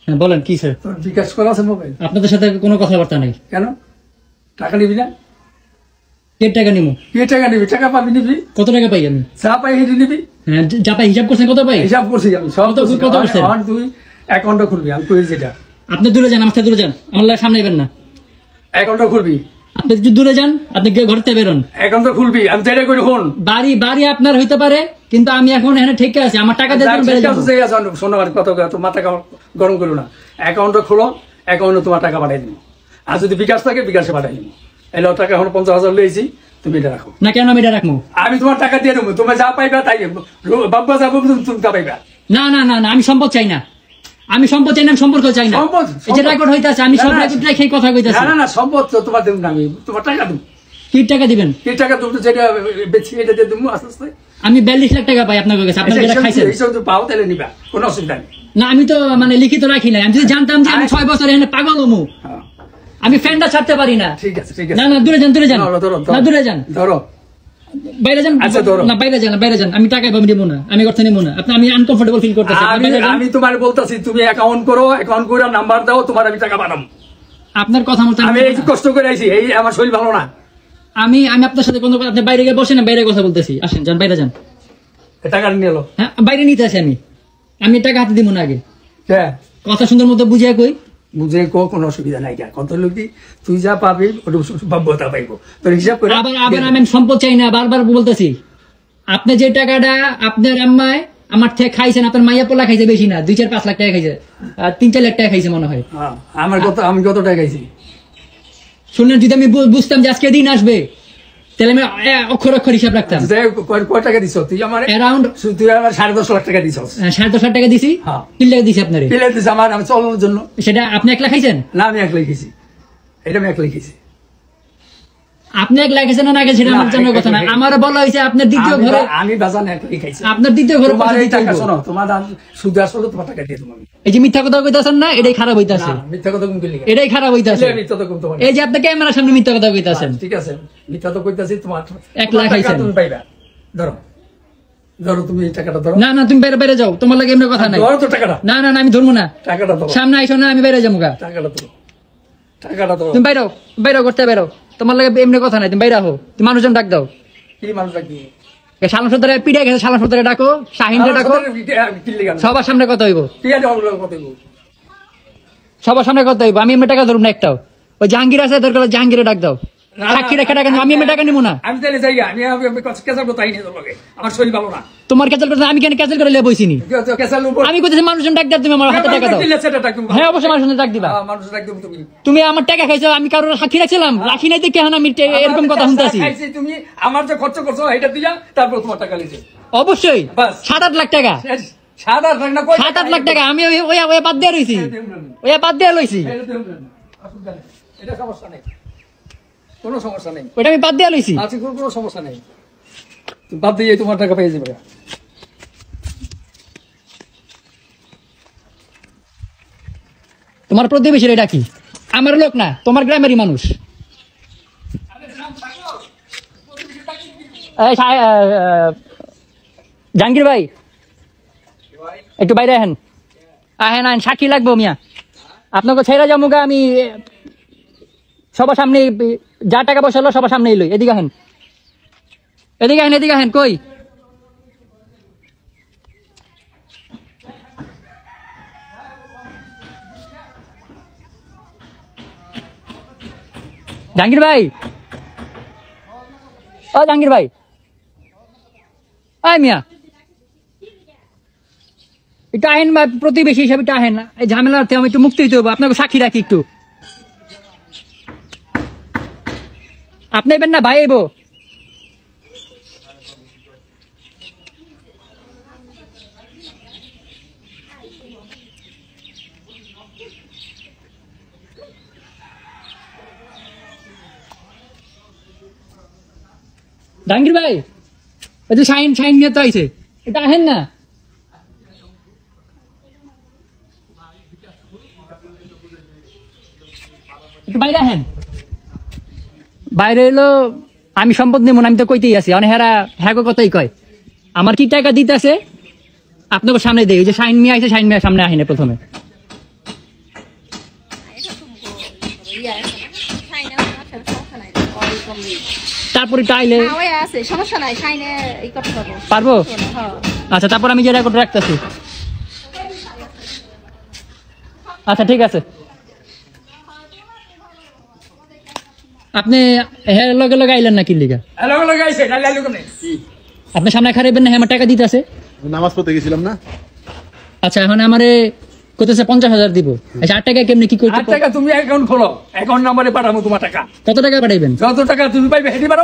হ্যাঁ বলেন কি স্যার? তোর বিকাশ করা আছে মোবাইল? আপনাদের সাথে কোনো কথাবার্তা নেই। কেন টাকা নিবি না? কে টাকা নিবো? কে টাকা নিবি? টাকা পাবি নিবি। কত টাকা পাই আমি? যা পাই হেঁটে নিবি। হ্যাঁ যা পাই হিসাব করছেন কত পাই? হিসাব করছি আমি সব। কত করছেন? তুই অ্যাকাউন্টটা খুলবি, আমি কই যেটা। আপনি দূরে যান, আমার থেকে দূরে যান, আমার সামনে আইবেন না। অ্যাকাউন্টটা খুলবি। আপনি যদি দূরে যান, আপনি ঘর থেকে বেরোন। অ্যাকাউন্টটা খুলবি, আমি যেটা করি হন। বাড়ি আপনার হইতে পারে, কিন্তু আমি এখন এখানে ঠিক আছে, আমার টাকা দিয়ে বেড়ে যাবো। শোনো কত তোমার টাকা গরম করো না। অ্যাকাউন্টটা খোলো, অ্যাকাউন্টে তোমার টাকা পাঠাই দিবো। আর যদি বিকাশ থাকে বিকাশে পাঠাই দিবো। এলো টাকা এখন 50,000 লইছি, তুমি এটা রাখো। না কেন আমি এটা রাখবো? আমি তোমার টাকা দিয়ে দেবো, তুমি যা পাইবা তাই বাবা যাবো, তুমি তা পাইবা। না না না না, আমি সম্পদ চাই না, আমি সম্পদ চাই না, আমি সম্পর্ক চাই না। এই যে রেকর্ড হইতাছে, আমি সব রেকর্ড রেখে কথা কইতাছি। না না সম্পদ তো তোমার দেব না, আমি তোমার টাকা দেব। কি টাকা দিবেন? কি টাকা দেব? যেটা বেশি এটা দিয়ে দেবো আস্তে আস্তে। আমি 42 লাখ টাকা পাই আপনার কাছে, আপনি যেটা খাইছেন এইসব তো পাও তাহলে নিবা, কোনো অসুবিধা নেই। না আমি তো মানে লিখিত রাখি না, আমি যদি জানতাম যে আমি 6 বছর এখানে পাগল হমু, আমি ফ্যানটা ছাড়তে পারি না। ঠিক আছে ঠিক আছে। না না দূরে যান, দূরে যান, না দূরে যান, ধরো বাইরে যান। আচ্ছা ধরো না বাইরে যান, বাইরে যান, আমি টাকা পাবো নিব না, আমি অর্থ নিব না। আমি আনকমফোর্টেবল ফিল করতেছি। আমি তোমার বলতাছি তুমি অ্যাকাউন্ট করো, অ্যাকাউন্ট করে নাম্বার দাও, তোমার আমি টাকা পাঠাবো। আপনার কথা মতো আমি এই কষ্ট করে আইছি, এই আমার শরীর ভালো না। আমি আপনার সাথে কোনো, আপনি বাইরে গিয়ে বসেন, বাইরে কথা বলতেছি, আসেন যান, বাইরে যান। টাকা নিয়ে এলো। হ্যাঁ বাইরে নিতে আসি আমি টাকা হাতে দিব না। আগে হ্যাঁ কথা সুন্দর মতো বুঝিয়ে কই। বুঝে কোনো অসুবিধা নাই। কত লোক তুই যা পাবি বাব্যতা পাইবো, তোর হিসাব করে। আবার আমি সম্পদ চাই না, বারবার বলতেছি। আপনি যে টাকাটা আপনার আম্মায় আমার থেকে খাইছেন, আপনার মাইয়া পোলা খাইছে বেশি না, 2-4-5 লাখ টাকা খাইছে, 3-4 লাখ টাকা খাইছে মনে হয়। আমি কত টাকা খাইছি শুনলেন? যদি আমি বুঝতাম যে আজকে দিন আসবে, তাহলে আমি অক্ষর অক্ষর হিসাব রাখতাম। কয় টাকা দিছ তুই? আমার অ্যারাউন্ড তুই আমার 10.5 লাখ টাকা দিছ। 10.5 লাখ টাকা দিছি। কি টাকা দিছি আপনার? আমার আমি চলানোর জন্য। সেটা আপনি একলা খাইছেন? না আমি একলাই খেয়েছি, এটা আমি একলাই খেয়েছি। আপনি একলা খাইছেন না সেটা আমার জানার কথা না। আমার বলা হয়েছে আপনার দ্বিতীয় ঘরে, আমি বাজান একলাই খাইছি। আপনার দ্বিতীয় ঘরে টাকা শোনো, তোমার সুদ আসলে তোমার টাকা দিয়ে তুমি। এই যে মিথ্যা কথা কইতাছেন না, এটাই খারাপ হইতাছে। মিথ্যা কথা কোন কইলি? এটাই খারাপ হইতাছে। মিথ্যা তো কোন তোমার। এই যে আপনি ক্যামেরার সামনে মিথ্যা কথা কইতাছেন। ঠিক আছে মিথ্যা তো কইতাছি, তোমার 1 লাখ খাইছেন তুমি পাইবা। ধরো ধরো তুমি এই টাকাটা ধরো। না না তুমি বাইরে বাইরে যাও, তোমার লাগে এমনি কথা নাই। ধরো তো টাকাটা। না না আমি ধরবো না, টাকাটা ধরো। সামনে আইসো না, আমি বাইরে যাবো গা। টাকাটা ধরো, টাকাটা ধরো। তুমি বাইরেও, বাইরেও করতে বাইরেও, তোমার লাগে এমনি কথা নাই, তুমি বাইরে আহো। তুমি মানুষজন ডাক দাও। কি মানুষ ডাকি? শালাম সর্দারে পিড়ে গেছে, শালাম সর্দারে ডাকো, শাহিনরে ডাকো। সবার সামনে কথা হইব, সবার সামনে কথা হইব। আমি এমনি টাকা ধরব না একটাও। ওই জাহাঙ্গীর আছে, দরকার জাহাঙ্গীরে ডাক দাও। সাক্ষী রেখে ডাকেন, আমি এমনি টাকা নিবো না। আমি তাহলে যাই, আমি কেসাল করতে আইনি তোর লগে, আমার শরীর ভালো না। তোমার ক্যান্সেল করতে আমি কেন ক্যান্সেল করে লে বইছিনি? আমি কইতেছি মানুষজন ডাক দাও, তুমি আমার হাতে টাকা দাও। হ্যাঁ অবশ্যই মানুষজন ডাক দিবা। মানুষ ডাক দেব তুমি। তুমি আমার টাকা খাইছো, আমি কারোর সাক্ষী রাখছিলাম? রাখি নাই দেখে আমি এরকম কথা শুনতাছি। তুমি আমার যে খরচ করছো এটা দিয়া তারপর তোমার টাকা লিছে। অবশ্যই 7-8 লাখ টাকা। 7-8 লাখ না, 7-8 লাখ টাকা আমি ওই বাদ দিয়ে রইছি, ওই বাদ দিয়ে লইছি। এটা সমস্যা নেই, কোনো সমস্যা নেই, ওইটা আমি বাদ দিয়ে লইছি। আচ্ছা কোনো সমস্যা নেই, বাদ দিয়ে তোমার টাকা পেয়ে যাবে। তোমার প্রতিবেশীর এটা কি? আমার লোক না, তোমার গ্রামেরই মানুষ। জাহাঙ্গীর ভাই একটু বাইরে আহেন, আহেন আহেন, সাক্ষী লাগবো মিয়া। আপনাকে ছেড়ে যাবো গা, আমি সবার সামনে যা টাকা পয়সা হলো সবার সামনে এলোই। এদিকে আহেন, এদিকে আহেন, এদিকে আহেন। কই জাহাঙ্গীর ভাই? ও জাহাঙ্গীর ভাই, আয় মিয়া একটু আহেন, প্রতিবেশী হিসাবে একটু আহেন। এই ঝামেলার থেকে আমি একটু মুক্তি দিতে হবো, আপনাকে সাক্ষী রাখি একটু। আপনি এবেন না ভাই? এবো জাহাঙ্গীর ভাই, এই যে শাইন নিয়ে তো আইছে, এটা আহেন না। একটু বাইরে আহেন। বাইরে এলো, আমি সম্পদ নেব না, আমি তো কইতেই আছি। অনেক হ্যাঁ কথাই কয়। আমার কি টাকা দিতে আছে আপনাকে সামনে দেয়। ওই যে শাইন মিয়া আছে, শাইন মিয়া সামনে আহেন প্রথমে। তারপরে টাইলে ওই আছে সমস্যা নাই সাইনে এই করতে পারবো পারবো হ্যাঁ আচ্ছা তারপর আমি যে রেকর্ড রাখতেছি আচ্ছা ঠিক আছে আপনি হ্যাঁ লগে লগে আইলেন না কি লিগা হ্যালো হ্যালো গাইছে ডাল আলু কোনে আপনি সামনে খারাইবেন না হ্যাঁ আমার টাকা দিতে আছে নামাজ পড়তে গেছিলাম না আচ্ছা এখন আমারে কইতেছে 50,000 দিব আচ্ছা 8 টাকা কেমনে কি করতে 8 টাকা তুমি অ্যাকাউন্ট খোলো অ্যাকাউন্ট নম্বরে পাঠাবো তোমার টাকা কত টাকা পাঠাইবেন যত টাকা তুমি পাইবে হেঁটে পারো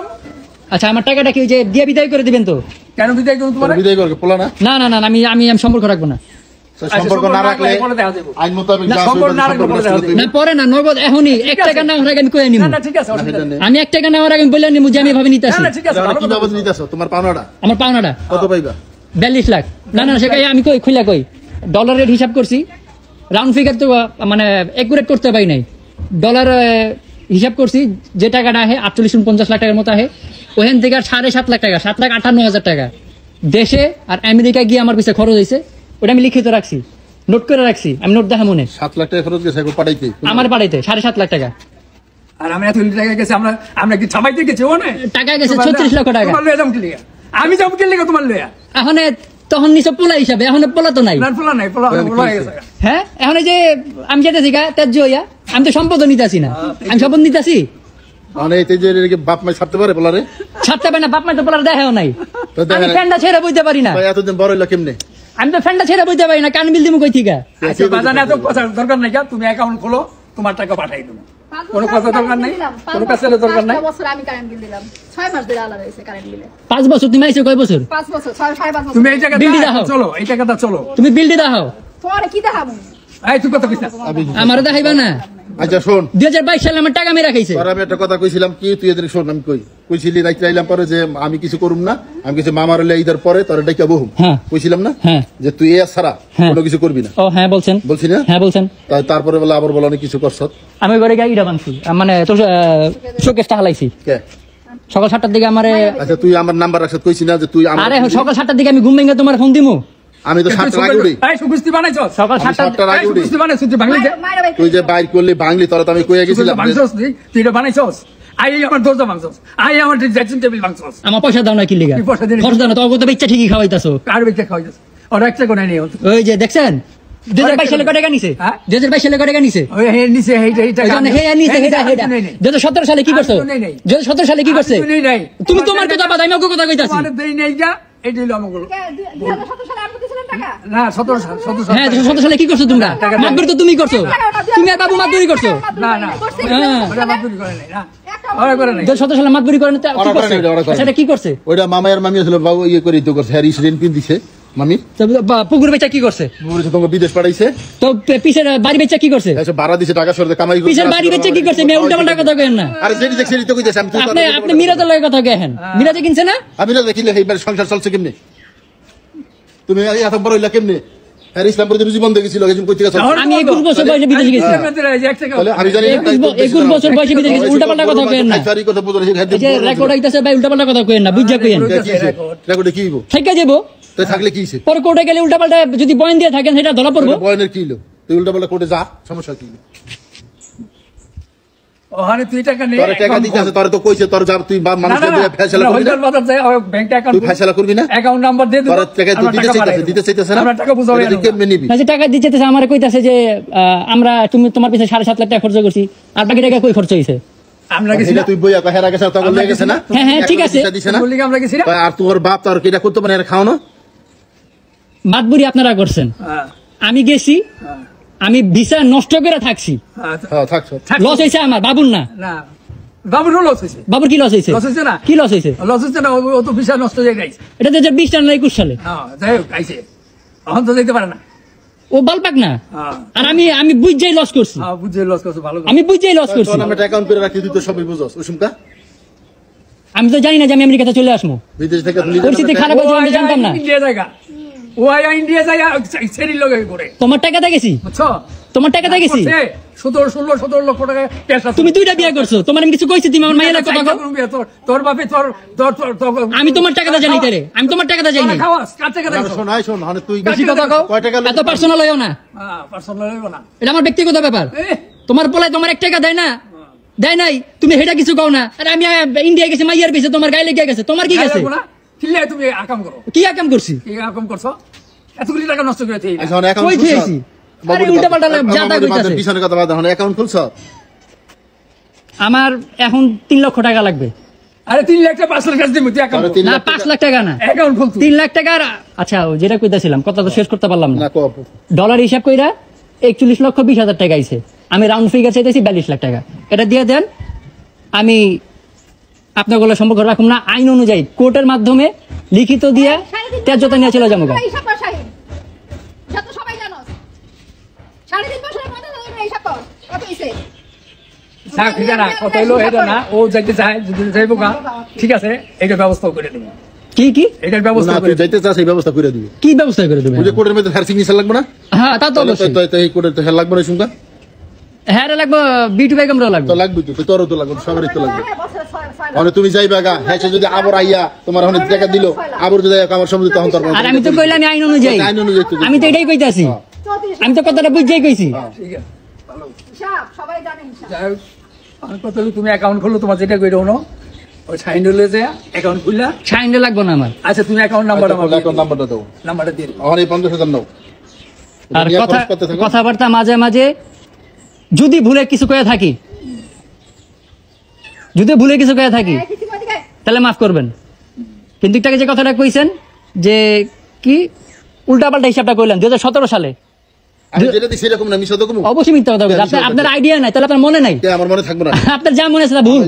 আচ্ছা আমার টাকাটা কি ওই যে দিয়ে বিদায় করে দিবেন তো কেন বিদায় করুন তোমার বিদায় করবে পোলা না না না না আমি আমি আমি সম্পর্ক রাখবো না সম্পর্ক না রাখলে পরে দেখা যাবে আইন মোতাবেক না, যা সম্পর্ক আসবে না রাখলে সম্পর্ক পরে নষ্ট দেখা করতে না পরে না নগদ এখনই 1 টাকা না হওয়ার আগে আমি কই নিব না না ঠিক আছে অসুবিধা নেই। আমি 1 টাকা নেওয়ার আগে আমি বললাম নিমু যে আমি এভাবে নিতে না আসি না ঠিক আছে হবে। ভালো কি কথা বাবদ নিতেছো তোমার পাওনাটা আমার পাওনাটা কত পাইবা 42 লাখ না না সেটাই আমি কই খুইলা কই ডলার রেট হিসাব করছি রাউন্ড ফিগার তো মানে একুরেট করতে পারি নাই ডলার হিসাব করছি যে টাকাটা আহে 48-49 লাখ টাকার মতো আহে ওখান থেকে আর 7.5 লাখ টাকা 7,58,000 টাকা দেশে আর আমেরিকা গিয়ে আমার পিছে খরচ হয়েছে ওটা আমি লিখিত রাখছি নোট করে রাখছি আমি নোট দেখা মনে 7 লাখ টাকা খরচ গেছে এখন পাঠাইতে আমার বাড়িতে 7.5 লাখ টাকা আর আমি এত টাকা গেছে আমরা কি ছাপাইতে গেছি ও না টাকা গেছে 36 লক্ষ টাকা তোমার লয়ে যাম কি লিগা আমি যাম কি লিগা তোমার লয়া এখন তখন নিচে পোলা হিসাবে এখন পোলা তো নাই না পোলা নাই পোলা হয়ে গেছে হ্যাঁ এখন এই যে আমি যেতেছি গা তেজ হইয়া আমি তো সম্পদ নিতেছি না আমি সম্পদ নিতেছি মানে এই যে এর বাপ মাই ছাড়তে পারে পোলারে ছাড়তে পারে না বাপ মা তো পোলার দেখাও নাই তো দেখা আমি নাই। ফ্যানটা ছেড়ে বইতে পারি না ভাই এতদিন বড় হইলো কেমনে আমি তো ফ্যানটা ছেড়ে বইতে পারি না কান বিল দিমু কই থিকা আচ্ছা বাজানে এত কথা দরকার নাই কা তুমি অ্যাকাউন্ট খোলো তোমার টাকা পাঠাই দেবো কোনো কথা দরকার নাই কোনো কাছের দরকার নাই 5 বছর আমি কারেন্ট বিল দিলাম 6 মাস ধরে আলাদা হয়েছে কারেন্ট বিলে 5 বছর তুমি আইছো কয় বছর 5 বছর 6.5 বছর তুমি এই জায়গাটা বিল দাও। চলো এই জায়গাটা চলো তুমি বিল দিয়ে দাও পরে কি দেখাবো এই তুই কথা কইছ না আমারে দেখাইবা না আচ্ছা শোন 2022 সালে আমার টাকা মেরা খাইছে তোর আমি একটা কথা কইছিলাম কি তুই এদের শোন আমি কইছিলি রাইতে আইলাম পরে যে আমি কিছু করুম না আমি কিছু মামার হলে ঈদের পরে তোর ডাইকা বহুম হ্যাঁ। কইছিলাম না হ্যাঁ। যে তুই এ ছাড়া হ্যাঁ। কোনো কিছু করবি না ও হ্যাঁ বলছেন বলছি না হ্যাঁ বলছেন তারপরে বলে আবার বলো অনেক কিছু করছ আমি ঘরে গিয়ে ইটা বানছি মানে তো শোকেসটা হালাইছি কে সকাল 7টার দিকে আমারে আচ্ছা তুই আমার নাম্বার রাখছ কইছি না যে তুই আমার আরে সকাল 7টার দিকে আমি ঘুম ভেঙে তোমার ফোন দিমু আমি তো 7টা আগে উড়ি এই সুকুস্তি বানাইছো সকাল আমি 7টা 7টার আগে উড়ি সুকুস্তি বানাইছো তুই বাংলা মায়ের ভাই তুই যে বাইর করলি বাংলি তোরা তো আমি কইয়া গেছিলাম যে- বাংছস তুই এটা বানাইছস আই আমার দরজা ভাঙছস আই আমার ড্রেসিং টেবিল ভাঙছস আমার পয়সা দাও না কি লিগা কি পয়সা দিলি? খরচ দাও না তো অগত বেচ্চা ঠিকই খাওয়াইতাছো কার বেচে খাওয়াইছস আর একটা কোণে নিয়ে ওই যে দেখছেন 2022 সালে কত টাকা নিছে হ্যাঁ? 2022 সালে কত টাকা নিছে ওই হে নিচে এইটা ওই জন্য হে নিছে হেডা হেডা 2017 সালে কি করছো আমি তো নেই নাই। 2017 সালে কি করছে আমি তো নেই নাই। তুমি তোমার কথা বাদ আমি ওকে কথা কইতাছি তোমার দেই নাই যা এইটা হলো আমার 2017 সালে আপনি দিছিলেন টাকা না 17 সাল 17 সাল হ্যাঁ 2017 সালে কি করছো তোমরা টাকা দাও। মাতবরি তো তুমি করছো তুমি আর বাবু মাতবরি করছো না না হ্যাঁ ওটা মাতুরি করে নাই না ওরা করে নাই 2017 সালে মাতবরি করেন কি ওরা করে করছে নাই, ওরা করে নাই। সেটা কি করছে ওইটা মামায়ের মামি আসলে বাবু ইয়ে করে তো করছে হ্যারিস রেন পিন দিছে মামি তো পুকুর বেচা কি করছে বলেছে তোমাকে বিদেশ পাঠাইছে তো পিছের বাড়ি বেচা কি করছে এসে ভাড়া দিছে টাকা সরতে কামাই করছে পিছের বাড়ি বেচা কি করছে মেয়ে উল্টা পাল্টা কথা কেন না আরে যেটি দেখছি তো কইতেছে আমি তো আপনি আপনি মিরাজের লাগে কথা কেন মিরাজে কিনছে না আমি না দেখিলে এইবার সংসার চলছে কেমনে তুমি এত বড় হইলা কেমনে আর ইসলামপুরে যে জীবন দেখেছিল একজন কই থেকে চলছে আমি 21 বছর বয়সে বিদেশে গেছি তাহলে আমি জানি না 21 বছর বয়সে বিদেশে গেছি উল্টা পাল্টা কথা কেন না সরি কথা বুঝলে সেই এই যে রেকর্ড আইতাছে ভাই উল্টা পাল্টা কথা কেন না বুঝা কেন রেকর্ডে কি হইব থেকে যাবো তো থাকলে কি হইছে পরে কোর্টে গেলে উল্টা পাল্টা যদি বয়ান দিয়ে থাকেন সেটা ধরা পড়বো বয়নের কি হলো তুই উল্টা পাল্টা কোর্টে যা সমস্যা কি ওখানে তুই টাকা নে তোর টাকা দিতে আছে তোর তো কইছে তোর যা তুই মানুষকে দিয়ে ফয়সালা করবি না বাজার যায় ব্যাংক অ্যাকাউন্ট তুই ফয়সালা করবি না অ্যাকাউন্ট নাম্বার দিয়ে তোর টাকা তুই দিতে চাইতেছে না আমরা টাকা বুঝাবো এটা কেমনে নিবি না যে টাকা দিচ্ছে আমার কইতাছে যে আমরা তুমি তোমার পিছে 7.5 লাখ টাকা খরচ করছি আর বাকি টাকা কই খরচ হইছে আমরা গেছি এটা তুই বইয়া কহের আগে সব তখন লেগে গেছে না হ্যাঁ, হ্যাঁ, ঠিক আছে। দিছে না বললি কি আমরা গেছি না আর তোর বাপ তোর কিটা করতে পারে খাওয়ানো মাতবুরি আপনারা করছেন হ্যাঁ আমি গেছি হ্যাঁ আমি ভিসা নষ্ট করে থাকছি হ্যাঁ থাকছো লস হয়েছে আমার বাবুর না না বাবুর লস হয়েছে বাবুর কি লস হয়েছে লস হয়েছে না কি লস হয়েছে লস হচ্ছে না ও তো ভিসা নষ্ট হয়ে গেছে এটা 2020 না 21 সালে হ্যাঁ যাই হোক আইছে এখন তো যেতে পারে না ও বালপাক না হ্যাঁ আর আমি বুঝাই লস করছি হ্যাঁ বুঝে লস করছো ভালো আমি বুঝাই লস করছি তোর নামে অ্যাকাউন্ট করে রাখি তুই তো সবই বুঝছস ওসুমকা আমি তো জানি না যে আমি আমেরিকাতে চলে আসবো বিদেশ থেকে তুই পরিস্থিতি খারাপ হয়েছে আমি জানতাম না ইন্ডিয়া জায়গা ও আয়া ইন্ডিয়া জায়গা সেরি লগে করে তোমার টাকাতে গেছি বুঝছো তোমার টাকাতে গেছি 17 লক্ষ টাকা ক্যাশ আছে তুমি দুইটা বিয়ে করছো তোমার আমি কিছু কইছি তুমি আমার মাইয়ের কথা কও তোর বাপে তোর আমি তোমার টাকাতে জানি তারে আমি তোমার টাকাতে যাই না খাওয়াস কার টাকা দেয় শোন আয় শোন মানে তুই বেশি কথা কও কয় টাকা এত পার্সোনাল হইও না হ্যাঁ পার্সোনাল হইব না এটা আমার ব্যক্তিগত ব্যাপার তোমার পোলায় তোমার 1 টাকা দেয় না দেয় নাই তুমি সেটা কিছু কও না আর আমি ইন্ডিয়া গেছি মাইয়ার পেছে তোমার গায়ে লেগে গেছে তোমার কি গেছে না কিল্লে তুমি আকাম করো কি কাম করছি কি আকাম করছো এতগুলি টাকা নষ্ট করে থেই এখন অ্যাকাউন্ট কই থেয়েছি আরে উল্টা পাল্টা জাতা কইতাছে পিছনে কথা বাদ, এখন অ্যাকাউন্ট খুলছো? আমার এখন 3 লক্ষ টাকা লাগবে আরে 3 লাখ টাকা 5 লাখ টাকা দিমু তুই আকাম আরে 3 না লাখ 5 লাখ টাকা না অ্যাকাউন্ট খুলতু 3 লাখ টাকা আচ্ছা যেটা কইতাছিলাম কথা তো শেষ করতে পারলাম না না কো ডলার হিসাব কইরা 41,20,000 টাকা আইছে আমি রাউন্ড ফিগার চাইতেছি 42 লাখ টাকা এটা দিয়ে দেন আমি আপনাগুলো সম্পর্ক রাখুন না আইন অনুযায়ী কোর্টের মাধ্যমে লিখিত দিয়া ত্যায্যতা নিয়ে চলে যাবো হিসাব কর শাহিন যত সবাই জানো 3.5 বছরের মধ্যে তুমি হিসাব কর কত হইছে স্যার ঠিক না কত হলো এটা না ও যাইতে চায় যদি যাইবো গা ঠিক আছে এটা ব্যবস্থা করে দেব কি কি এটার ব্যবস্থা না করে তুই যাইতে চাস এই ব্যবস্থা করে দিবি। কি ব্যবস্থা করে দেবেন ওই যে কোর্টের মধ্যে হেয়ার সিগনেচার লাগবে না? হ্যাঁ তা তো তাহলে অবশ্যই তো এই কোর্টের তো হেয়ার লাগবে না শুনকা? হ্যাঁ রে লাগবে বিটু বেগমরা লাগবে তো লাগবে তো তোরও তো লাগবে সবারই তো লাগবে। বছরে 6 মানে তুমি যাইবা গা হ্যাঁ সে যদি আবার আইয়া তোমার অনেক টাকা দিল আবার যদি আমার সম্বন্ধে তখন তোর আর আমি তো কইলাম আইন অনুযায়ী আইন অনুযায়ী তো আমি তো এটাই কইতাছি 34 আমি তো কথাটা বুঝাই কইছি ঠিক আছে ভালো হিসাব সবাই জানে হিসাব যাই হোক, আমি কত হলো তুমি অ্যাকাউন্ট খুললো তোমার যেটা কইরো না ওই সাইন হলে যে অ্যাকাউন্ট খুললা সাইনটা লাগবে না আমার আচ্ছা তুমি অ্যাকাউন্ট নাম্বার আমার অ্যাকাউন্ট নাম্বারটা দাও। নাম্বারটা দিয়ে দাও। আমার এই 50,000 নাও। আর নিয়ে কথা খরচ করতে থাকো। কথাবার্তা মাঝে মাঝে যদি ভুলে কিছু কয়ে থাকি কিছু মধ্যে তাহলে মাফ করবেন কিন্তু একটাকে যে কথাটা কইছেন যে কি উল্টাপাল্টা হিসাবটা কইলেন 2017 সালে আমি যেটা দিই সেরকম না, আমি সদকম। অবশ্যই মিথ্যা কথা বলছেন আপনার আইডিয়া নাই তাহলে আপনার মনে নাই আমার মনে থাকবে না। আপনার যা মনে আছে তা ভুল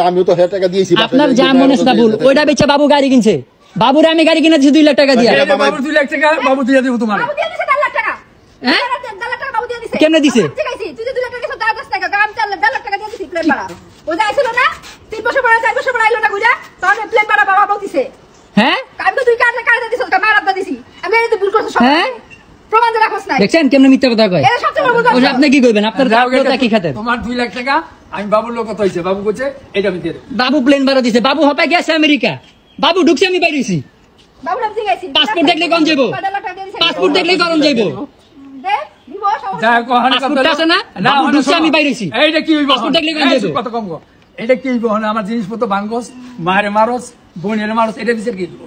আমিও তো 1000 টাকা দিয়েছি। আপনার যা মনে আছে তা ভুল ওইটা বেচে বাবু গাড়ি কিনছে বাবুরে আমি গাড়ি কিনে দিয়েছি 2 লাখ টাকা দিয়ে এই যে বাবু 2 লাখ টাকা বাবু দিয়ে দেবো তোমার বাবু দিয়ে দিছে 4 লাখ টাকা হ্যাঁ? 4 লাখ টাকা বাবু দিয়ে দিছে কেমনে দিছে? ঠিক আছে তুই যে 2 লাখ টাকা দিছিস 10 টাকা গাম 4 লাখ টাকা দিয়ে দিছিস প্লেন ভাড়া ও যা আইছিল না 3 বছর পরে 4 বছর পরে আইলো না গুজা তখন প্লেন ভাড়া বাবা বলতিছে হ্যাঁ আমি তো তুই কাটে দিছিস কামার আদা দিছি আমি এই তো ভুল করছিস সব হ্যাঁ? প্রমাণ দিয়ে রাখছ না দেখছেন কেমনে মিথ্যা কথা কয় এটা সবচেয়ে বড় ভুল ওই যে করছিস। আপনি কি কইবেন আপনার যাও, আপনার এটা কি খাতের তোমার 2 লাখ টাকা আমি বাবুর লোক কত হইছে বাবু কইছে এটা আমি দিয়ে দেব বাবু প্লেন ভাড়া দিছে বাবু হপা গেছে আমেরিকা বাবু ঢুকছে আমি বাইরেছি বাবু নাম জিগাইছি পাসপোর্ট দেখলে কোন যাইবো? পাসপোর্ট দেখলে করন যাইবো দে দিব সব যা কোহানে কত পাসপোর্ট আছে না? বাবু ওখানে ঢুকছে, শোনো। আমি বাইরেছি। এইটা কি হইব পাসপোর্ট দেখলে কোন যাইবো? কত কম গো এটা কি হইব হন আমার জিনিসপত্র ভাঙগস মারে মারস বোনের মারস এটা বিচার কি দিব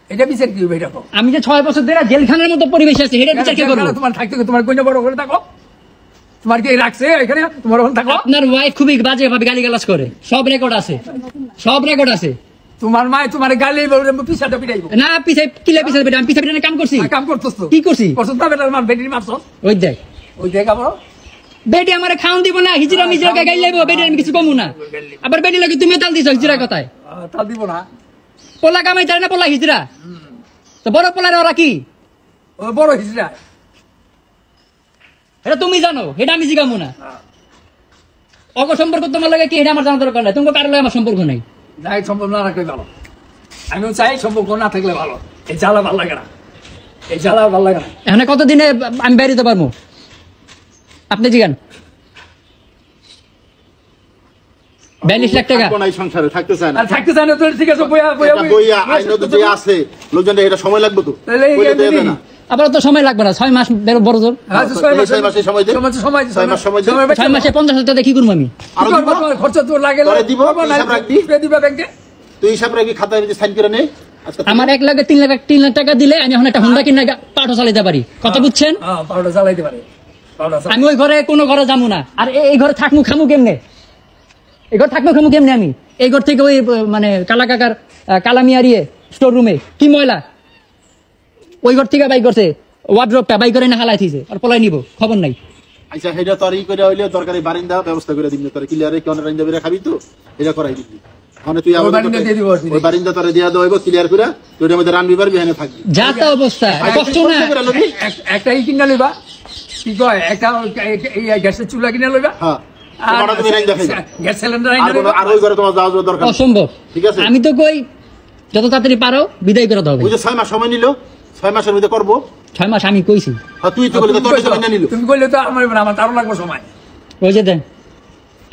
এটা বিচার কি হইব এটা কও আমি যে 6 বছর ধরে জেলখানার মতো পরিবেশ আছে এটা বিচার কি করব তোমার থাকতে তোমার কইনা বড় করে থাকো তোমার কি রাখছে এখানে তোমার ওখানে থাকো আপনার ওয়াইফ খুবই বাজে ভাবে গালিগালাজ করে সব রেকর্ড আছে তোমার মায় তোমার গালি বলে পিছাটা পিটাইবো না পিছে আমি পিছে কাম করছি কাম করতেছ তো কি করছি? করছস না বেটার মার বেটির মারছস ওই দেখ ওই দেখ আবার বেটি আমারে খাওন দিব না হিজরা মিজরা গাইল লাইবো বেটি আমি কিছু কমু না আবার বেটি লাগে তুমি তাল দিছ হিজরা কথায় তা দিব না পোলা কামাই তার না পোলা হিজরা তো বড় পোলারে ওরা কি ও বড় হিজড়া এটা তুমি জানো এটা আমি জিগামু না অগ সম্পর্ক তোমার লাগে কি এটা আমার জানা দরকার নাই তোমার কারো লাগে আমার সম্পর্ক নাই যাই সম্পর্ক না রাখলে ভালো আমিও চাই সম্পর্ক না থাকলে ভালো এই জ্বালা ভালো লাগে না এই জ্বালা ভালো লাগে না এখানে কতদিনে আমি বেরিতে পারবো আপনি জিগান 42 লাখ টাকা থাকবো না এই সংসারে, থাকতে চায় না। আর থাকতে চাই না তো ঠিক আছে বইয়া এটা বইয়া আইন যে আছে লোকজন এটা সময় লাগবে তো। তাহলে এই বইলে তো এমনি- এবে না। আবার তো সময় লাগবে না 6 মাস বড় জোর আচ্ছা, 6 মাসে সময় দে। 6 মাসে সময় 6 মাস সময় দে। 6 মাসে 50,000 টাকা কি করবো আমি আরো দিব? খরচ তো লাগে তোরে দিব, হিসাব রাখবি? দিবা ব্যাংকে তুই হিসাব রাখবি, খাতায় নিচে সাইন করে নে। আজকে থেকে। আমার 3 লাখ টাকা দিলে আমি এখন একটা হোন্ডা কিনে পাঠও চালাতে পারি কথা বুঝছেন হ্যাঁ পাউডার চালাইতে পারে পাউডার আমি ওই ঘরে কোনো ঘরে যাবো না আর এই ঘরে থাকমু খামু কেমনে আমি এই ঘর থেকে ওই মানে কালা কাকার কালামিয়ারিয়ে স্টোর রুমে কি ময়লা ওই ঘর থেকে বাই করছে ওয়ার্ড্রপটা বাই করে না হালাই থিছে আর পলাই নিব খবর নাই আচ্ছা সেটা তোর ই করে হইলে দরকারি বারিন্দা ব্যবস্থা করে দিবি, তোর ক্লিয়ারে কোন রাইন্দা বেরে খাবি তো এটা করাই দিবি। মানে তুই আবার বারিন্দা দিয়ে দিব আর কি। ওই বারিন্দা তোরে দিয়া দেব ক্লিয়ার করে, তুই এর মধ্যে রান্নার বিহানে থাকবি। যা তা অবস্থা কষ্ট না একটা ই কিনা লইবা কি কয় একটা এই গ্যাসের চুলা কিনা লইবা হ্যাঁ আর তোমারটা তুমি রাইন্দা খাইবা। গ্যাস সিলিন্ডার আর আইনা কোনো লইবা আর ওই ঘরে তোমার যাওয়া দরকার নেই। অসম্ভব ঠিক আছে। আমি তো কই যত তাড়াতাড়ি পারো বিদায় করে দাও ওই যে 6 মাস সময় নিল, 6 মাসের মধ্যে করবো। 6 মাস আমি কইছি আর তুই তো বলে তোর সময় নিল। তুমি কইলে তো আমার আরো লাগবে সময় ওই যে দেন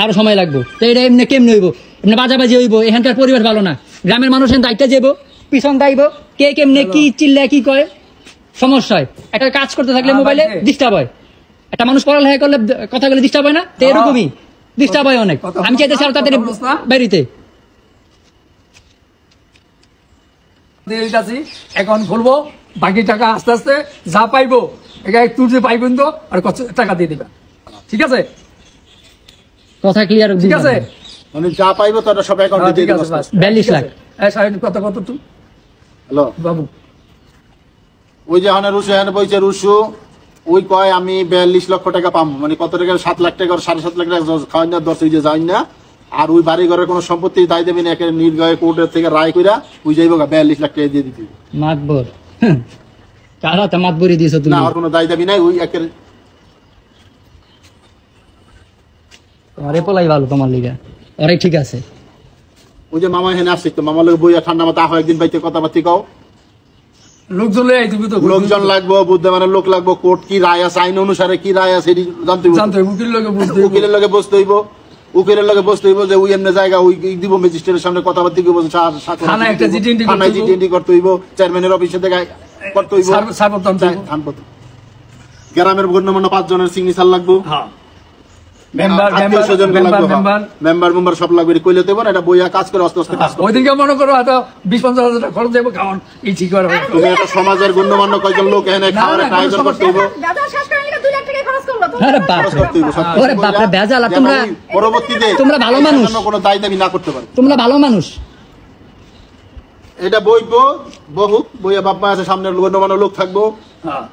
আরো সময় লাগবে তো এটা এমনি কেমনি হইব এমনি বাজাবাজি হইব এখানকার পরিবেশ ভালো না গ্রামের মানুষ দায়িত্ব যাব পিছন দাইব কে কেমনে কি চিল্লা কি কয় সমস্যা হয় একটা কাজ করতে থাকলে মোবাইলে ডিস্টার্ব হয় একটা মানুষ পড়ালেখা করলে কথা বলে ডিস্টার্ব হয় না তো এরকমই ডিস্টার্ব হয় অনেক। আমি চাইতেছি আরো তাড়াতাড়ি বেরিতে। অ্যাকাউন্ট খুলবো, বাকি টাকা আস্তে আস্তে যা পাইবো এখানে তুলতে পাইবেন তো, আর কত টাকা দিয়ে দিবা, ঠিক আছে? কথা ক্লিয়ার, ঠিক আছে, মানে যা পাইবো তারা সব অ্যাকাউন্টে দিয়ে ঠিক দিবো। আছে, বাস। 42 লাখ। সাহেব কত কত তুই হ্যালো, বাবু? ওই যে হানে রুশু হানে বইছে রুশু, ওই কয় আমি 42 লক্ষ টাকা পাবো, মানে কত টাকা 7 লাখ টাকা আর 7.5 লাখ টাকা খাওয়াই না, 10 যে যাই না। আর ওই বাড়ি ঘরের কোনো সম্পত্তি দায় দেবেন, একে নির্দয় কোর্টের থেকে রায় কইরা ওই যাইব 42 লাখ টাকা দিয়ে দিতে। মাতবর কারা তো মাতবরি দিয়েছো তুমি? না, আর কোনো দায় দাবি নাই, ওই একের আরে পোলাই ভালো তোমার লিগা, আরে ঠিক আছে। ওই যে মামা এখানে আসছে তো, মামা লোক বইয়া ঠান্ডা মাথা আহ একদিন বাইতে কথাবার্তি কও। লোকজন লয়ে আইতিবি তো, লোকজন লাগবো, বুদ্ধমানের লোক লাগবো, কোর্ট কি রায় আছে, আইন অনুসারে কি রায় আছে এটি জানতে হইব। জানতে হবে, উকিল লোকে বুঝতে হবে। উকিলের লগে বসতে হইব, উকিলের লগে বসতে হইব যে ওই এমনি জায়গা ওই দিব ম্যাজিস্ট্রেটের সামনে কথাবার্তি করবো, থানায় একটা জিটিএনটি করতে থানায় হইব। জিটিএনটি করতে হইব, চেয়ারম্যানের অফিসে থেকে করতে হইব, সার্বতন্ত্র হইব। থানপত্র। গ্রামের গণ্যমান্য 5 জনের সিগনেচার লাগবো, হ্যাঁ, মেম্বার আত্মীয় স্বজন মেম্বার লাগবো, মেম্বার মেম্বার সব লাগবে, এটা কইলে দেব না, এটা বইয়া কাজ করে আস্তে আস্তে কাজ করো। ওইদিকে মনে করো হয়তো 20-50 হাজার টাকা খরচ দেবো, খাওয়ান এই ঠিক করে হবে। তুমি একটা সমাজের গণ্যমান্য কয়েকজন লোক এখানে খাওয়ার একটা আয়োজন করতে হইব, বেতন শেষ করে নিলে 2 লাখ টাকা খরচ করলো তো। আরে বাপ খরচ করতে হইব, সব কিছু ওরে বাপরে কইরা, বেজাল, আর যেন তোমরা ওই পরবর্তীতে তোমরা ভালো মানুষ। যেন কোনো দায় দাবি না করতে পারে। তোমরা ভালো মানুষ। এটা বইবো বহুত বইয়া বাপ্পা আছে, সামনে গণ্যমান্য লোক থাকবো, হ্যাঁ,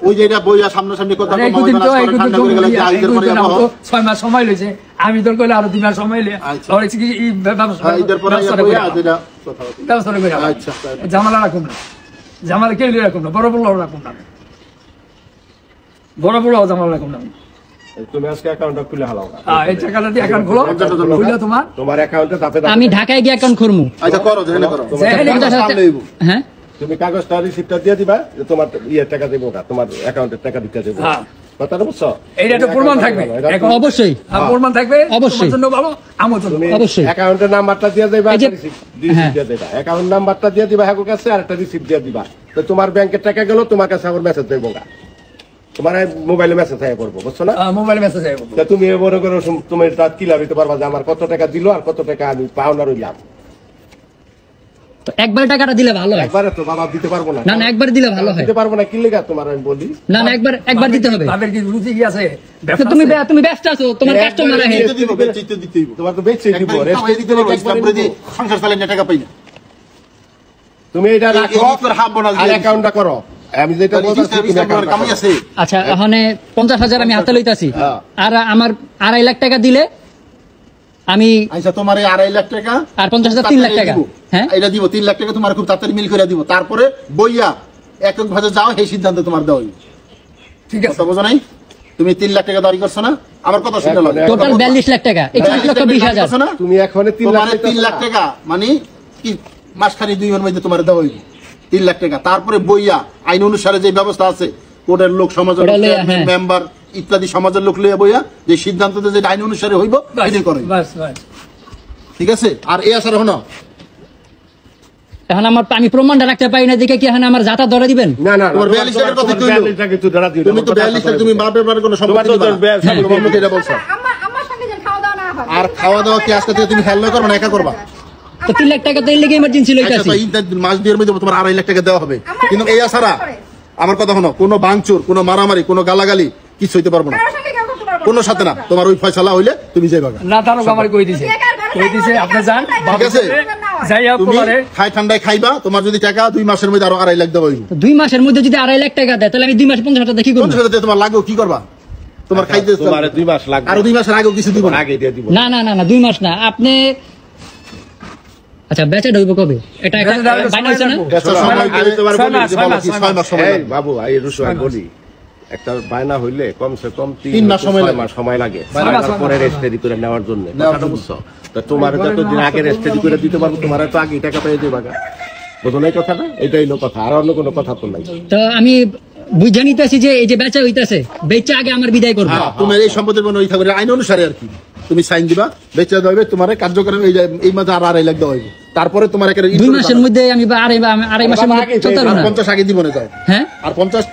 ওই যে এটা বইয়া সামনাসামনি কথা আরে বলবো, একদিন তো মামা ঠান্ডা করে গেলে যে আইদের পরে একদিন যাবো। 6 মাস সময় লইছে, আমি তোর কইলে আরো 2 মাস সময় লইয়া আচ্ছা। আর কি এই হ্যাঁ, ঈদের পরে ব্যবস্থা বইয়া করে যেটা কথা বলতে। ব্যবস্থা করে আচ্ছা, তাই। জামালা রাখুন না, জামালা কেউ রাখুন না, বড় বড় রাখুন না, বড় বড় জামালা রাখুন না। তুমি আজকে অ্যাকাউন্টটা খুলে হালাও। এই টাকাটা দিয়ে অ্যাকাউন্ট খোলো, খুলে তোমার তোমার অ্যাকাউন্টে ধাপে ধাপে আমি ঢাকায় গিয়ে অ্যাকাউন্ট খুলমু। আচ্ছা করো, যেখানে করো। হ্যাঁ, তুমি কাগজটা রিসিপ্টটা দিয়ে দিবা যে তোমার ইয়ে টাকা দেবো না, তোমার অ্যাকাউন্টের টাকা দিতে দেবো। হ্যাঁ। কথাটা বুঝছো? এইটা তো প্রমাণ থাকবে, এখন অবশ্যই প্রমাণ থাকবে, অবশ্যই। তোমার জন্য ভালো, আমার জন্য তুমি ভালো। অবশ্যই। অ্যাকাউন্টের নাম্বারটা দিয়ে দিবা, এই যে- রিসিপ্ট হ্যাঁ। দিয়ে দিবা, অ্যাকাউন্ট নাম্বারটা দিয়ে দিবা হ্যাঁ কাছে, আর একটা রিসিপ্ট দিয়ে দিবা। তো তোমার ব্যাংকের টাকা গেল, তোমার কাছে আবার মেসেজ দেবো না, তোমার মোবাইলে মেসেজ আয়া করবো, বুঝছো না? মোবাইলে মেসেজ আইবো। তা তুমি মনে করো তুমি তার কি লাভ দিতে পারবা যে আমার কত টাকা দিল আর কত টাকা আমি পাওনা রইলাম। তো একবার টাকাটা দিলে ভালো হয়। একবারে তো বাবা দিতে পারবো না। না না, একবার দিলে ভালো হয়। দিতে পারবো না কি লেগা তোমার আমি বলি। না না, একবার দিতে হবে। তাদের কি রুচি কি আছে? তো তুমি ব্যস্ত আছো, তোমার কাস্টমার আছে। চিত্ত দিব, চিত্ত দিতে হইব। তোমার তো বেচে দিব, একবারে খাওয়াই দিতে হইব, ইসলাম করে দিয়ে সংসার চালাই না, টাকা পাই না। তুমি এটা রাখো এই করে হাফ বোনাস আর দিয়ে অ্যাকাউন্টটা করো। আমি যেটা বলতাছি তুমি ইসলাম account টা কামাই করো। আছে। আচ্ছা, ওখানে 50,000 আমি হাতে লইতাছি, হ্যাঁ। আর আমার 2.5 লাখ টাকা দিলে আমি, আচ্ছা তোমার এই 2.5 লাখ টাকা আর 50,000 3 লাখ টাকা। হ্যাঁ, এটা দিব, 3 লাখ টাকা তোমার খুব তাড়াতাড়ি মিল করে দিব, তারপরে বইয়া একক ভাবে যাও, এই সিদ্ধান্ত তোমার দেওয়া হইব। ঠিক আছে, কথা বোঝো নাই? তুমি 3 লাখ টাকা দাবি করছো না, আমার কথা শুনে লাগে। টোটাল 42 লাখ টাকা, 41 লক্ষ 20,000। তুমি এখন 3 তোমার লাখ 3 লাখ টাকা মানে কি মাসখানি 2 এর মধ্যে তোমার দেওয়া হইব 3 লাখ টাকা, তারপরে বইয়া আইন অনুসারে যে ব্যবস্থা আছে, কোর্টের লোক, সমাজের ওটা লইয়া, হ্যাঁ। মেম্বার ইত্যাদি সমাজের লোক লইয়া বইয়া যে সিদ্ধান্ত যে আইন অনুসারে হইব এটাই করে, বাস বাস। ঠিক আছে? আর এই আসার হনো এখন আমি প্রমাণটা রাখতে পারি না, দেখে কি এখন আমার যাতা ধরে দিবেন? না না তোমার 42 লাখের কথা তুই 42 টাকা তুই ধরা দিও। তুমি তো 42 লাখ, তুমি বাপের বাড়ির কোনো সম্পত্তি তোমার তো দিবা না। ব্যাস, হ্যাঁ, তোমার মুখে এটা বলছো। আমার সঙ্গে যেন খাওয়া দাওয়া না হয়। আর খাওয়া দাওয়া কি আজকে থেকে তুমি হেল্প করবে না, একা করবা? তো 3 লাখ টাকা তো এর লেগে ইমার্জেন্সি আচ্ছা, লইতাছি। তো এই মাস দুয়ের মধ্যে তোমার 2.5 লাখ টাকা দেওয়া হবে, কিন্তু এই আসারা আমার কথা হলো, কোনো ভাঙচুর, কোনো মারামারি, কোনো গালাগালি কিছু হইতে পারবো না, কারোর সঙ্গে কেউ করতে পারবো না। কোনো সাথে না। তোমার ওই ফয়সালা হইলে তুমি যাইবা। না তারও আমার কই দিছে, আপনি যান, ঠিক আছে? যাই তুমি আপনারে খাই ঠান্ডায় খাইবা, তোমার যদি টাকা 2 মাসের মধ্যে আরো 2.5 লাখ দেওয়া হইব। তো 2 মাসের মধ্যে যদি 2.5 লাখ টাকা দেয়, তাহলে আমি 2 মাসে 50,000 টাকা কি করব? 50 টাকা তোমার লাগবে, কি করবা? তোমার খাইতে তোমার 2 মাস লাগবে, আরো 2 মাসের আগেও কিছু দিব না। আগে দিয়ে দিব। না না না না, 2 মাস না। আপনি আচ্ছা, বেচা ঢুকবো কবে? এটা একটা বেচা ঢুকবে বাইনা হইছে না? সময় ব্যবসা সময় আমি তোমার ছয় বলি মাস, যে ছয় বলো মাস, কি, 6 মাস সময় এই লাগবে। বাবু এই রুশু আমি বলি একটা বায়না হইলে কমসে কম 3 মাস সময় লাগে। সময় লাগে ছয় মাস, তারপরে ছয় মাস। রেজিস্ট্রি করে নেওয়ার জন্য। নেওয়ার কথাটা জন্য। বুঝছো? তো তোমার যতদিন আগে রেজিস্ট্রি করে দিতে পারবো, তোমার তো আগে টাকা পেয়ে দেবা। বুঝো না এই কথাটা? এটাই হলো কথা, আর অন্য কোনো কথা তো নাই। তো আমি বুঝে নিতেছি যে এই যে বেচা হইতাছে, বেচা আগে আমার বিদায় করবো। হ্যাঁ, তোমার এই সম্পত্তির কোনো থাকবে আইন অনুসারে আর কি, তুমি সাইন দিবা, বেচা দেবে, তোমার কার্যক্রম এই মাসে আর 2.5 লাখ দেওয়া হইব, তারপরে তোমার একটা 2 মাসের মধ্যে আমি আড়াই মাসের মধ্যে চলতে পারবো না। 50 আগে দিব না, যাও। হ্যাঁ, আর 50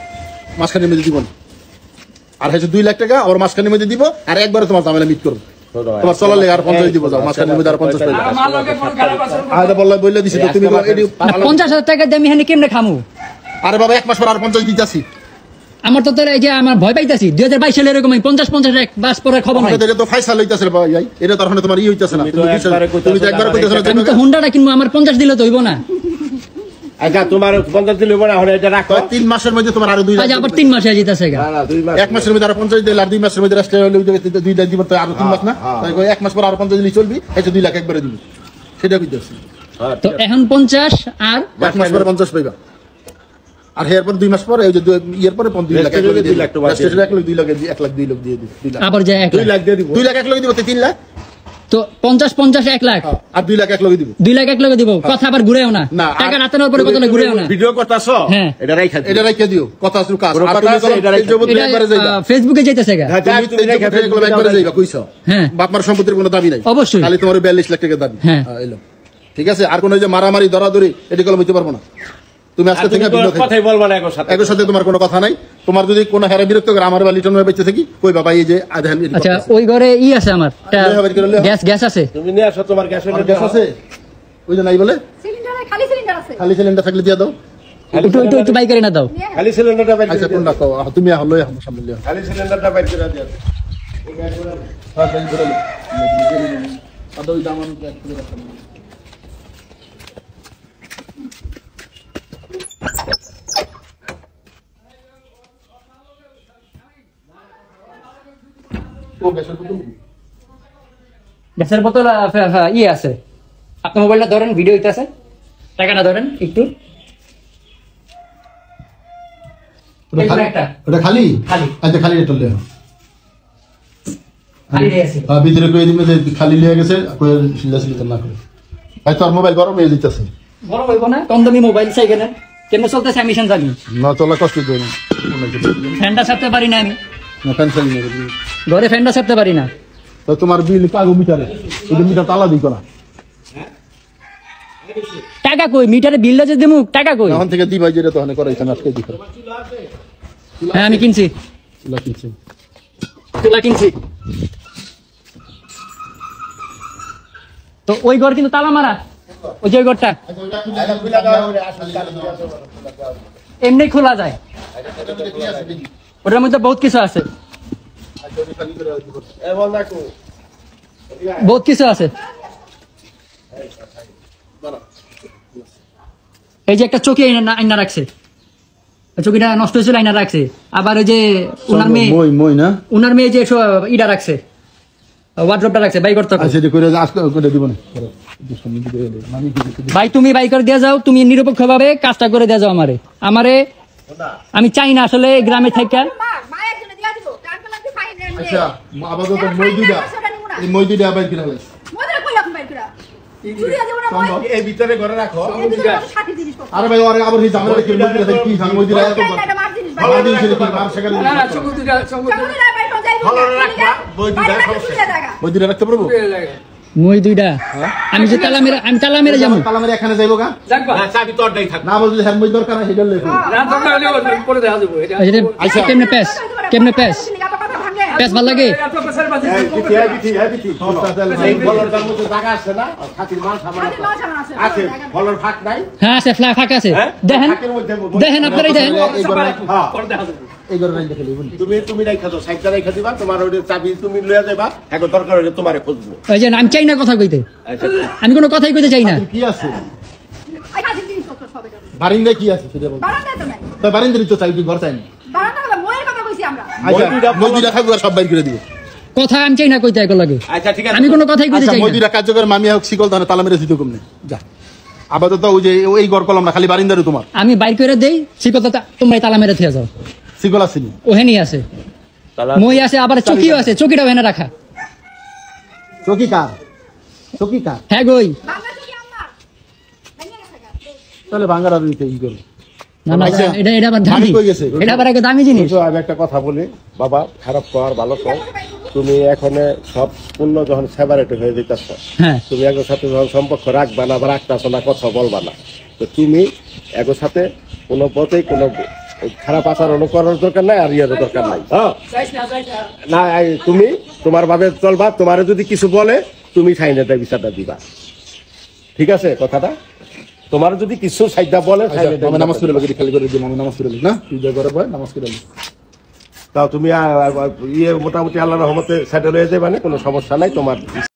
মাসখানের মধ্যে দিব না। আর হচ্ছে 2 লাখ টাকা ওর মাসখানের মধ্যে দিব আর একবারে তোমার ঝামেলা মিট করবো তোমার চলার লেগে আর 50 দিব যাও মাসখানের মধ্যে আর 50 টাকা আমার লগে কোনো খারাপ আছে আরে বললে দিছি তো তুমি 50,000 টাকা দিয়ে আমি হেনে কেমনে খামু? আরে বাবা 1 মাস পর আর 50 দিতাছি আমার তো এই যে আমার ভয় পাইতাছি 2022 সালে এরকম 50 এক বাস পরে খবর নাই। এটা তো ফাইসাল হইতাছে ভাই এটা তো এখন তোমার হইতাছে না তুমি তো একবার কইতাছ না আমি তো হুন্ডাটা কিনবো, আমার 50 দিলে তো হইব না। আচ্ছা তোমার 50 দিলে বড় এখন এটা রাখো 3 মাসের মধ্যে তোমার আরো 2 লাখ আজ আবার 3 মাসে যেতেছে গা। না 2 মাস 1 মাসের মধ্যে আরো 50 দিলে আর 2 মাসের মধ্যে রাস্তায় হলে 2 লাখ দিব তো আরো 3 মাস না তাই 1 মাস পর আরো 50 দিলে চলবি এটা 2 লাখ একবারে দিবি সেটা কইতাছি তো এখন 50 আর 1 মাস পরে 50 পাইবা আর এরপর 2 মাস পরে এই যে ইয়ের পরে 2 লাখ 2 লাখ টাকা রেজিস্ট্রেশন 1 লাখ 2 লাখ 1 লাখ দিয়ে দিবি 2 লাখ আবার যায় 1 2 লাখ দিয়ে দিব 2 লাখ 1 লাখ দিব তো 3 লাখ তো 50 1 লাখ আর 2 লাখ 1 লাখ দিব 2 লাখ 1 লাখ দিব। কথা আবার ঘুরেও না, না, টাকা রাতানোর পরে কথা ঘুরেও না। ভিডিও করতাছো হ্যাঁ। এটা রাইখা এটা রাইখা দিও কথা আসল কাজ কোনো আর কথা আছে, এটা রাইখা দিও। এটা একবারে যাইবা ফেসবুকে যাইতেছে গা। হ্যাঁ, তুমি তুমি রাইখা দিও, একবারে যাইবা কইছো হ্যাঁ। বাপমার সম্পত্তির কোনো দাবি নাই অবশ্যই। খালি তোমার 42 লাখ টাকা দাবি হ্যাঁ। এলো ঠিক আছে আর কোন যে মারামারি দরাদরি এটা কলম হইতে পারবো না তুমি আজকে থেকে বিরত থাকো কথাই বলবা না একর সাথে এর সাথে তোমার কোনো কথা নাই তোমার যদি কোনো হেরে বিরক্ত করে আমার বালি টনের বেঁচে থাকি কই বাবা এই যে আধান আচ্ছা ওই ঘরে আছে আমার লইয়া বাড়ি করে লইয়া। গ্যাস আছে। তুমি নিয়ে আসো তোমার গ্যাস হইলে গ্যাস আছে ওই যে নাই বলে সিলিন্ডারে খালি সিলিন্ডার আছে খালি সিলিন্ডার থাকলে দিয়া দাও একটু বাই করে না দাও। নিয়ে খালি সিলিন্ডারটা বাইর আচ্ছা করে কোনটা কও তুমি এখন লইয়া আমার সামনে লইয়া খালি সিলিন্ডারটা বাইর করে দিও হ্যাঁ তাই করে লইয়া আদা ওই দামান এক করে রাখলাম ও গ্যাসের বোতল গ্যাসের বোতল আছে। আপনার মোবাইলটা ধরেন, ভিডিও হইতাছে, টাকাটা ধরেন একটু। ওটা খালি একটা। ওটা খালি খালি। আচ্ছা খালি এটা লইয়া খালি দিয়ে আছে। ভিতরে কই দিবে যে খালি লিয়ে গেছে কই সিলা সিলি না করে ভাই তোর মোবাইল গরম হয়ে যাইতাছে বড় হইব না, কম দামি মোবাইল চাই কেন? কেমনে চলতেছে আমি জানি। না চলা কষ্ট দেয় না ফ্যানটা ছাড়তে পারি না আমি, না পেন্সিল নিয়ে ঘরে ফ্যানটা ছাড়তে পারি না। তো তোমার বিল কাগো মিটারে এই মিটার তালা দিই না টাকা কই? মিটারে বিলটা যে দেবো, টাকা কই? এখন থেকে দিবাই যেটা তো করাইছেন আজকে দিই হ্যাঁ আমি কিনছি, চুলা কিনছি তুলা কিনছি। তো ওই ঘর কিন্তু তালা মারা, ওই যে ওই ঘরটা এমনি খোলা যায়, ওটার মধ্যে বহুত কিছু আছে, বহুত কিছু আছে। এই যে একটা চকি আইনা রাখছে, চকিটা নষ্ট হয়েছিল আইনা রাখছে। আবার ওই যে উনার মেয়ে, মই মই না উনার মেয়ে যে ইটা রাখছে, ওয়ার্ড্রপটা রাখছে, বাই করতে হবে। আচ্ছা এটা করে আজকে করে দিব না ভাই তুমি বাই করে দিয়ে যাও, তুমি নিরপেক্ষ ভাবে কাজটা করে দিয়ে যাও আমারে। আমি চাই না আসলে গ্রামে থাকা। মা মা একজনে দিয়া দিব তার লাগবে ফাইন রেন্ট আচ্ছা আপাতত মই দুইটা এই মই দুইটা আবার কিনা হইছে মদের কই লাখ বাইর করা চুরিয়া যাব না মই এই ভিতরে ঘরে রাখো সাথী জিনিস পত্র আরে ভাই আরে আবার এই জামেলা কি মই দিরা কি জান মই দিরা এত এটা মার জিনিস ভালো দিন ছিল কি মার সেখানে না না চকুর দুইটা বাইর করে যাইবো ভালো রাখবা, বই দুইটা সমস্যা। মই দিরা রাখতে পারবো মই দুইটা আমি যে তালা মেরে যাবো। কালামের এখানে যাইবো গা যাকবা না চাবি তো অর্ডাই থাক না বলতে হ্যাঁ মই দরকার আছে হেডল লেখো না দরকার হলে পরে দেখা যাবে এটা আচ্ছা কেমনে প্যাস, কেমনে প্যাস, প্যাস ভাল লাগে? এত পেছার বাজে এই বিটি এই বিটি এই বিটি এই ফলর দাম মতো জায়গা আছে না খাতির মাল সামান আছে ফলর ফাঁক নাই হ্যাঁ আছে, ফাঁকা আছে, হ্যাঁ? দেখেন ফাঁকের মধ্যে দেখেন আপনারাই দেখেন। হ্যাঁ পরে দেখা যাবে এই ঘরে রাখতে খেলি বলি তুমি রাইখা দাও সাইডটা রাইখা দিবা তোমার ওই চাবি তুমি লইয়া যাবা এখন দরকার হলে তোমারে খুঁজবো ওই যে আমি চাই না কথা কইতে, আচ্ছা আমি কোনো কথাই কইতে চাই না। কি আছে আই কাজের জিনিস পত্র সব এটা বারিন্দা কি আছে সেটা বল বারান্দা তো নাই তো বারিন্দা তো চাই কি ঘর চাই না বারান্দা হলো ময়ের কথা কইছি আমরা আচ্ছা মই দুইটা খাবো আর সব বাইর করে দিব কথা আমি চাই না কইতে এক লাগে, আচ্ছা ঠিক আছে আমি কোনো কথাই কইতে আচ্ছা চাই মই না। দুইটা কার্যকর মামি হোক শিকল দানে তালা মেরে দিতে কমনে যা আপাতত ওই যে এই ঘর কলম না খালি বারিন্দারে তোমার আমি বাইর করে দেই, সে কথা তোমরাই তালা মেরে থিয়া যাও। শিকল আসেনি ওহেনি আছে, মই আছে, আবার চকিও আছে, চকিটাও এনে রাখা। চকি কার চকি কার হ্যাঁ গই, বাংলা কি আমার ভেঙে গেছে গা তাহলে ভাঙ্গার আর ই করো না না আচ্ছা, এটা আবার দামি, মালিক কই গেছে? এটা আবার একটা দামি জিনিস। তো আমি একটা কথা বলি বাবা খারাপ কর ভালো কর তুমি এখানে সব পূর্ণ যখন সেপারেট হয়ে যেতেছ হ্যাঁ তুমি একর সাথে যখন সম্পর্ক রাখবা না বা রাখতেছ না কথা বলবা না তো তুমি একর সাথে কোনো পথেই কোনো এই খারাপ আচরণ করার দরকার নাই আর ইয়ারও দরকার নাই। হ্যাঁ না তুমি তোমার ভাবে চলবা, তোমার যদি কিছু বলে তুমি ছাইনে দেয় বিচারটা দিবা, ঠিক আছে কথাটা? তোমার যদি কিছু সাইডা বলে আমি নামাজ পড়ে লোক খালি করে দিই, আমি নামাজ পড়ে লোক না পূজা করার পর নামাজ পড়ে লোক। তাও তুমি মোটামুটি আল্লাহর রহমতে সেটেল হয়ে যাবে, মানে কোনো সমস্যা নাই তোমার।